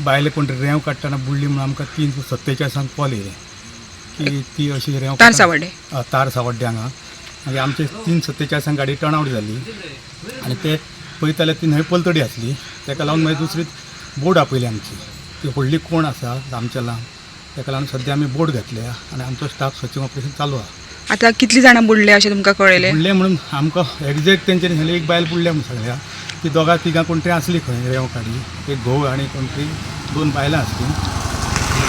बायले कोण रेंव काडटना बुडली म्हणून आमकां 3:47 कॉल येयले की ती अशी रेंव तार सावड्डे तार सावड्डे हांगा मागीर आमचे 3:47 गाडी टर्न आवट जाली आनी ते पळयताले ती न्हंय पलतडी आसली ताका लागून मागीर दुसरी बोट आपयली आमची ती व्हडली कोण आसा आमच्या लांब ताका लागून सद्या आमी बोट घातल्या आनी आमचो स्टाफ सर्चींग ऑपरेशन चालू आहा. आता कितली जाणां बुडले अशें तुमकां कळयलें? बुडले म्हणून आमकां एग्जॅक्ट तेंच्यांनी सांगलें एक बायल बुडल्या म्हणून सांगल्या. ती दोगां तिगां कोण तरी आसली खंय रेंव काडी एक घोव आनी कोण तरी 2 बायलां आसली.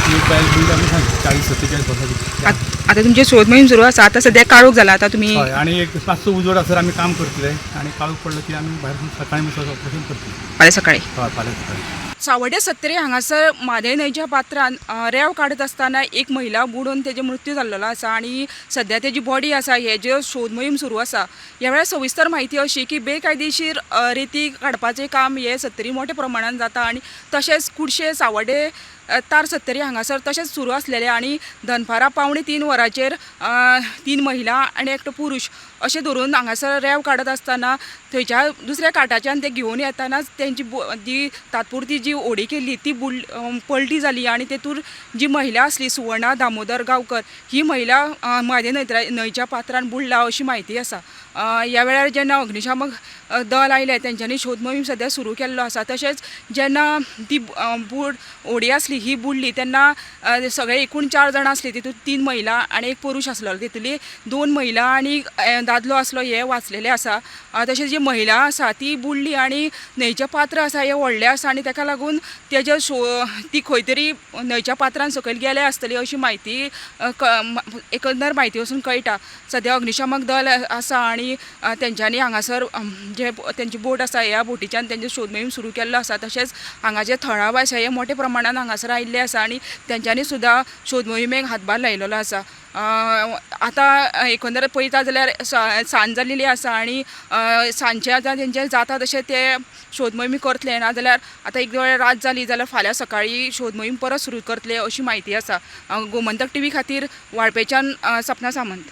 ती एक बायल बुडली आमी सांगली 40-47 वर्सांची. आता तुमची शोध मोहीम सुरू आसा. आता सध्या काळोख जाला. आता तुमी हय आनी एक 5 उजोड आसल्यार आमी काम करतले आनी काळोख पडलो की आमी भायर सकाळीं मातसो ऑपरेशन करतले. फाल्यां सकाळी हय फाल्यां सकाळीं. सावड्डे सत्तरी हांगासर म्हादेय न्हंयच्या पात्रान रेंव काडत आसतना एक महिला बुडून तेजे मृत्यू जाल्लो आसा आनी सध्या तेजी बॉडी आसा हेजे शोध मोहीम सुरू आसा. ह्या वेळार सविस्तर म्हायती अशी की बेकायदेशीर रेती काडपाचें काम हे सत्तरी मोठ्या प्रमाणात जाता आनी तशेंच खुडशे सावड्डे तार सत्तरी हांगासर तशेंच सुरू आसलेले आनी दनपारां 2:45 वरांचेर 3 महिला आनी एकटो पुरुश अशें धरून हांगासर रेंव काडत आसतना थंयच्या दुसऱ्या काटाच्यान ते घेवन येतानाच तेंची जी तात्पुरती जी होडी केल्ली ती पलटी जाली आनी तेतूर जी महिला आसली सुवर्णा दामोदर गांवकर ही महिला म्हादेय न्हंयच्या पात्रान बुडला अशी म्हायती आसा. ह्या वेळार जेन्ना अग्निशामक दल आयले तेंच्यांनी शोध मोहीम सध्या सुरू केल्लो आसा. तशेंच जेन्ना ती होडी आसली ही बुडली तेन्ना सगळे एकूण 4 जाणां आसली तितून 3 महिला आनी एक पुरुश आसलो. तितूंतली 2 महिला आनी दादलो आसलो हे वाचलेले आसा. तशेंच जी महिला आसा ती बुडली आनी न्हंयचें पात्र आसा हें व्हडलें आसा आनी ताका लागून तेजे ती खंय तरी न्हंयच्या पात्रान सकयल गेले आसतली अशी म्हायती एकंदर म्हायती वचून कळटा. सद्या अग्निशामक दल आसा आनी तेंच्यांनी हांगासर जे तेंची बोट आसा ह्या बोटीच्यान तेंचे शोध मोहीम सुरू केल्लो आसा. तशेंच हांगा जे थळाव आसा हे मोठ्या प्रमाणात हांगासर आयिल्ले आसा आनी तेंच्यांनी सुद्दां शोध मोहिमेक हातभार लायलेलो आसा. आतां एकंदर पळयता जाल्यार सांज जाल्ली आसा आनी सांजचे आतां तेंचे जाता तशें ते शोध मोहीम करतले नाजाल्यार आतां एक वेळ रात जाली जाल्यार फाल्यां सकाळी शोध मोहीम परत सुरू करतले अशी म्हायती आसा. गोमंतक TV खातीर वाळपेच्यान सपना सामंत.